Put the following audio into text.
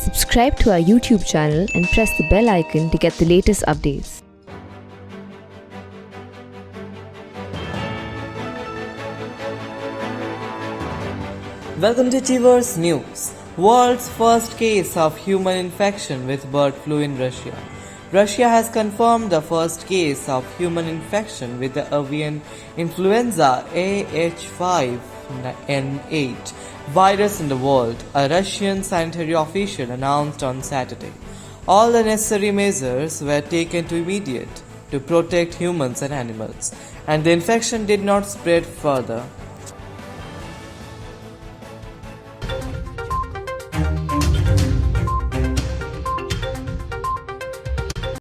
Subscribe to our YouTube channel and press the bell icon to get the latest updates. Welcome to Achievers News. World's first case of human infection with bird flu in Russia. Russia has confirmed the first case of human infection with the avian influenza AH5N8 virus in the world, a Russian sanitary official announced on Saturday. All the necessary measures were taken to protect humans and animals, and the infection did not spread further.